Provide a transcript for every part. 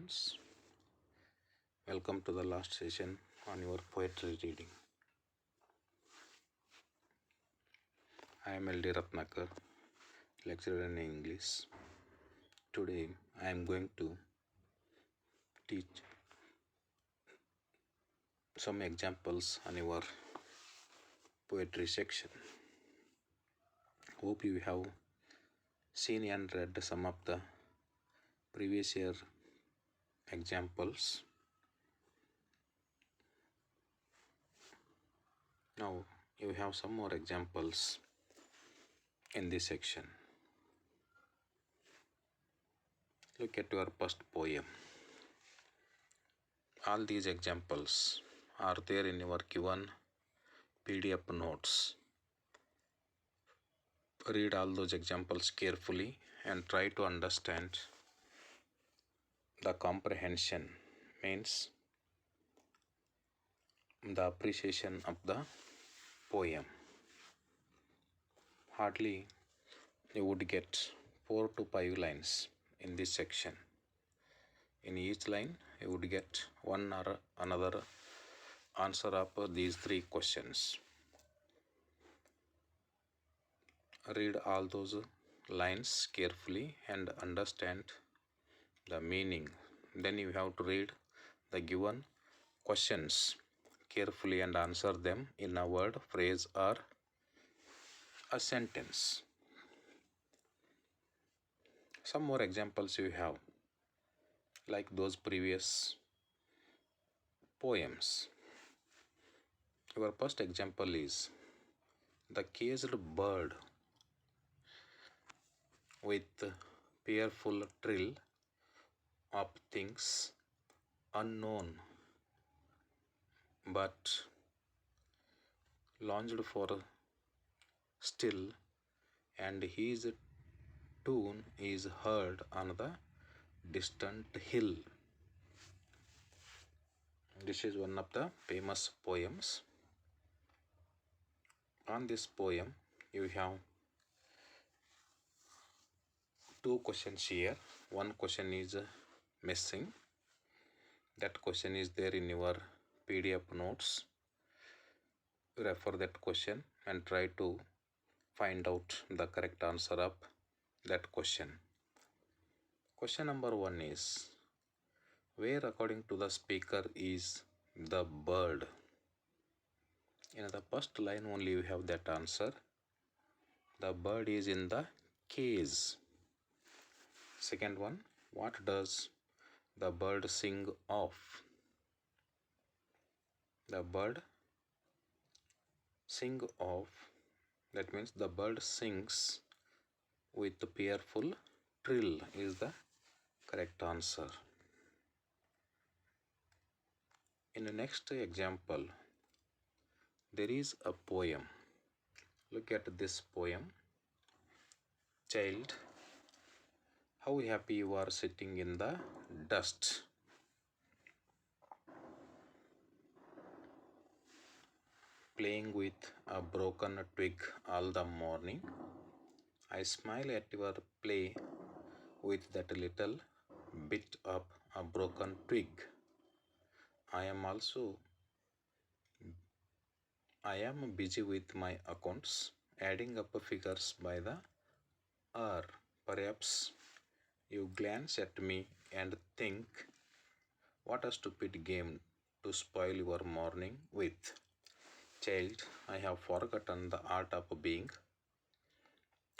students, welcome to the last session on your poetry reading. I am LD Ratnakar, lecturer in English. Today I am going to teach some examples on your poetry section. Hope you have seen and read some of the previous year examples. Now you have some more examples in this section. Look at your first poem. All these examples are there in your given PDF notes. Read all those examples carefully and try to understand the comprehension, means the appreciation of the poem. Hardly you would get 4 to 5 lines in this section. In each line you would get one or another answer of these 3 questions. Read all those lines carefully and understand the meaning. Then you have to read the given questions carefully and answer them in a word, phrase or a sentence. Some more examples you have, like those previous poems. Your first example is the caged bird with fearful trill of things unknown, but longed for still, and his tune is heard on the distant hill. This is one of the famous poems. On this poem you have 2 questions here. One question is missing. That question is there in your PDF notes. Refer that question and try to find out the correct answer of that question. Question number 1 is, where according to the speaker is the bird? In the first line only you have that answer. The bird is in the cage. Second one, what does the bird sing of? The bird sing of, that means the bird sings with the fearful trill is the correct answer. In the next example, there is a poem. Look at this poem. Child, how happy you are sitting in the dust. Playing with a broken twig all the morning. I smile at your play with that little bit of a broken twig. I am busy with my accounts, adding up figures by the hour. Perhaps you glance at me and think, what a stupid game to spoil your morning with. Child, I have forgotten the art of being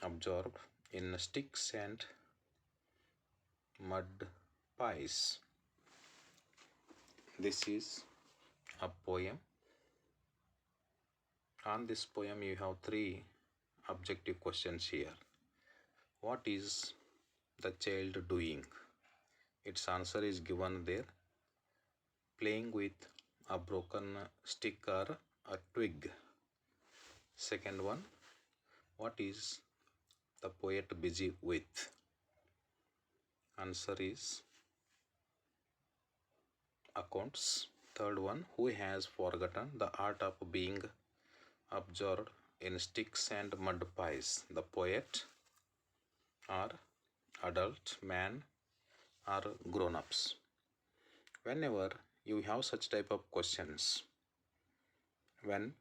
absorbed in sticks and mud pies. This is a poem. On this poem you have 3 objective questions here. What is the child doing? Its answer is given there. Playing with a broken stick or a twig. Second one, what is the poet busy with? Answer is accounts. Third one, who has forgotten the art of being absorbed in sticks and mud pies? The poet or adult, man or grown-ups. Whenever you have such type of questions, when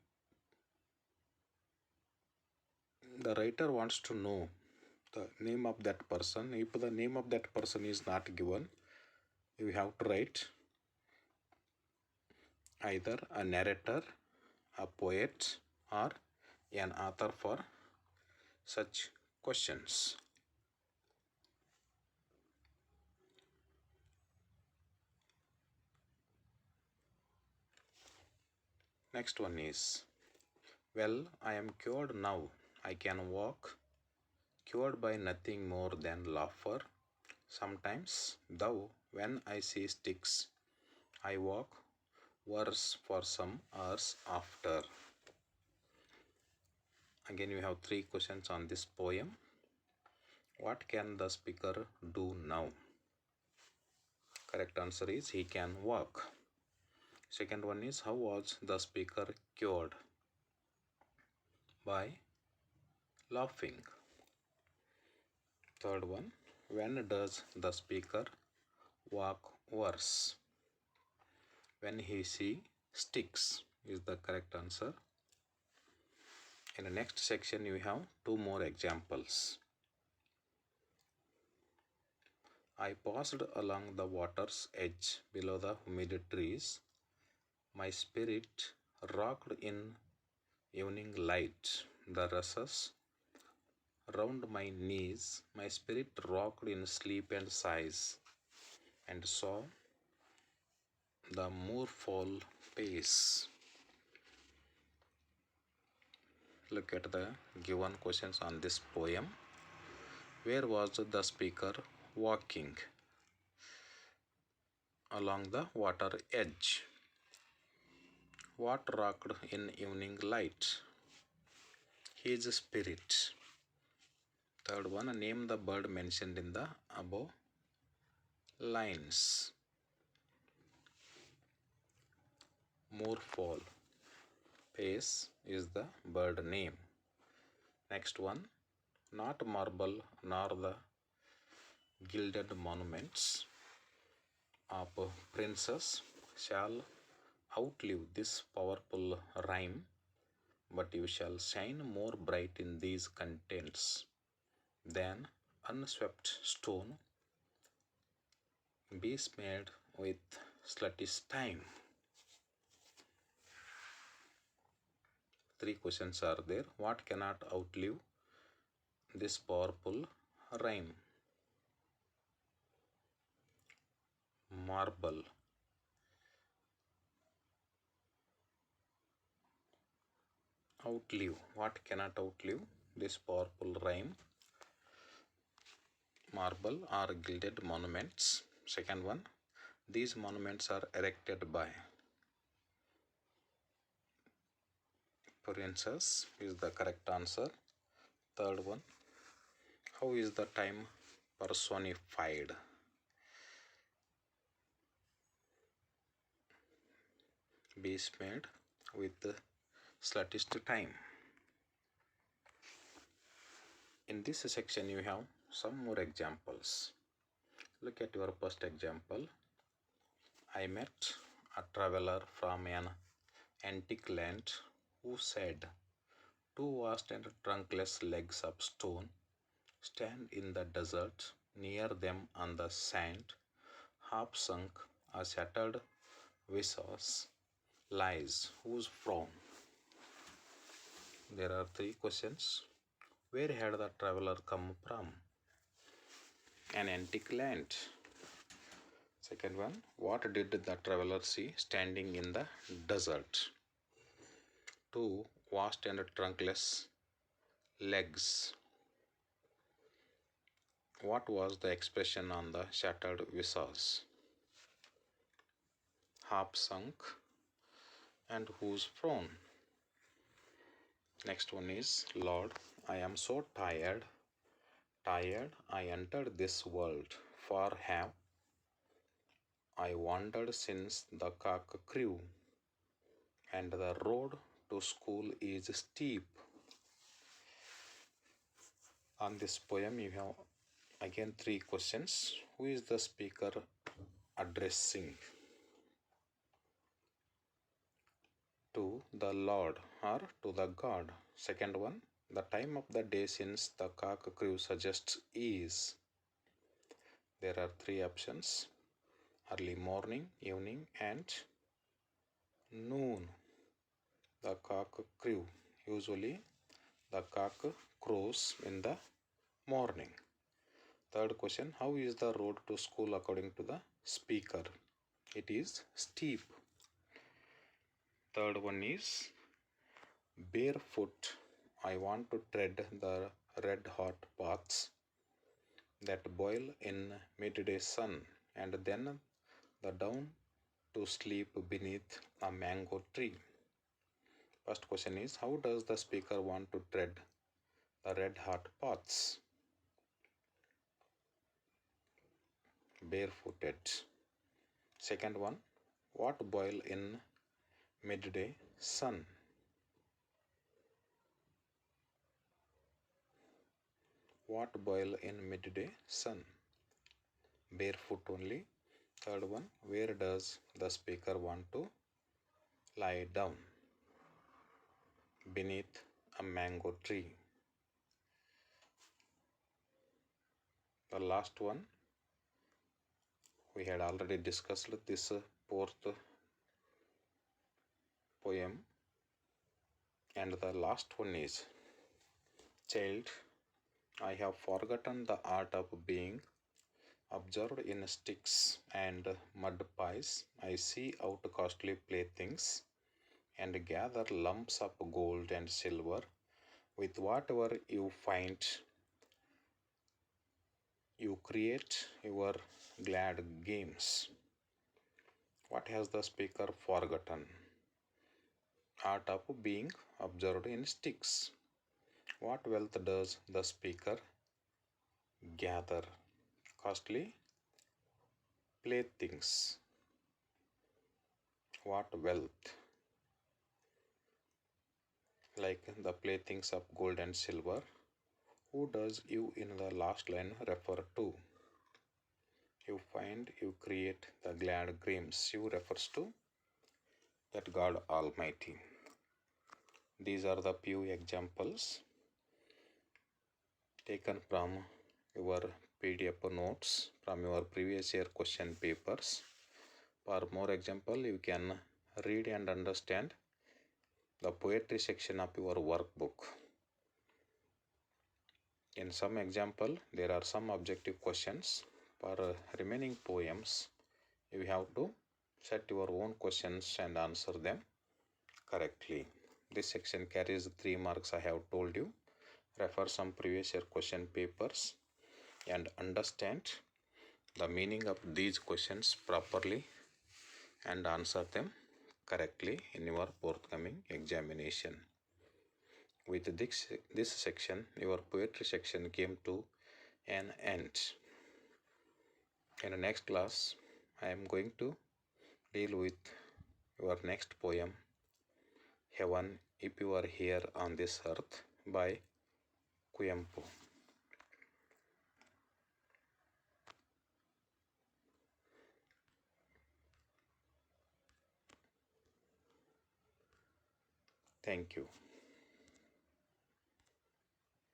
the writer wants to know the name of that person, if the name of that person is not given, you have to write either a narrator, a poet, or an author for such questions. Next one is, well, I am cured now. I can walk, cured by nothing more than laughter. Sometimes, though, when I see sticks, I walk worse for some hours after. Again, we have three questions on this poem. What can the speaker do now? Correct answer is he can walk. Second one is, how was the speaker cured? By laughing. Third one, when does the speaker walk worse? When he see sticks is the correct answer. In the next section, you have two more examples. I passed along the water's edge below the humid trees. My spirit rocked in evening light. The rushes round my knees. My spirit rocked in sleep and sighs, and saw the moor fall pace. Look at the given questions on this poem. Where was the speaker walking? Along the water edge. What rocked in evening light? His spirit. Third one, name the bird mentioned in the above lines. Moorfall. Pace is the bird name. Next one, not marble nor the gilded monuments of princes shall outlive this powerful rhyme, but you shall shine more bright in these contents than unswept stone besmeared with sluttish time. Three questions are there. What cannot outlive this powerful rhyme? Marble. Outlive. What cannot outlive this powerful rhyme? Marble or gilded monuments. Second one, these monuments are erected by princes is the correct answer. Third one, how is the time personified? Besmeared with the sluttish time. In this section, you have some more examples. Look at your first example. I met a traveler from an antique land who said, two vast and trunkless legs of stone stand in the desert. Near them on the sand, half sunk, a shattered visage lies, whose frown? There are three questions. Where had the traveler come from? An antique land. Second one, what did the traveler see standing in the desert? Two vast and trunkless legs. What was the expression on the shattered visage? Half sunk, and whose frown? Next one is, Lord, I am so tired. Tired, I entered this world, for have I wandered since the cock crew, and the road to school is steep. On this poem, you have again three questions. Who is the speaker addressing? to the Lord or to the God. Second one, the time of the day since the cock crew suggests is. There are three options: early morning, evening, and noon. The cock crew. Usually the cock crows in the morning. Third question, how is the road to school according to the speaker? It is steep. Third one is barefoot. I want to tread the red hot paths that boil in midday sun and then the down to sleep beneath a mango tree. First question is, how does the speaker want to tread the red hot paths? Barefooted. Second one, what boil in midday sun? What boil in midday sun? Barefoot only. Third one, where does the speaker want to lie down? Beneath a mango tree. The last one, we had already discussed this fourth poem, and the last one is, child, I have forgotten the art of being observed in sticks and mud pies. I see out costly playthings and gather lumps of gold and silver. With whatever you find, you create your glad games. What has the speaker forgotten? Art of being observed in sticks. What wealth does the speaker gather? Costly playthings. What wealth? Like the playthings of gold and silver. Who does you in the last line refer to? You find, you create the glad dreams. You refers to that God Almighty. These are the few examples taken from your PDF notes from your previous year question papers. For more example, you can read and understand the poetry section of your workbook. In some example, there are some objective questions. For remaining poems, you have to set your own questions and answer them correctly. This section carries 3 marks, I have told you. Refer some previous year question papers and understand the meaning of these questions properly and answer them correctly in your forthcoming examination. With this section, your poetry section came to an end. In the next class, I am going to deal with your next poem, Heaven If You Are Here on This Earth by Kuyampu. Thank you.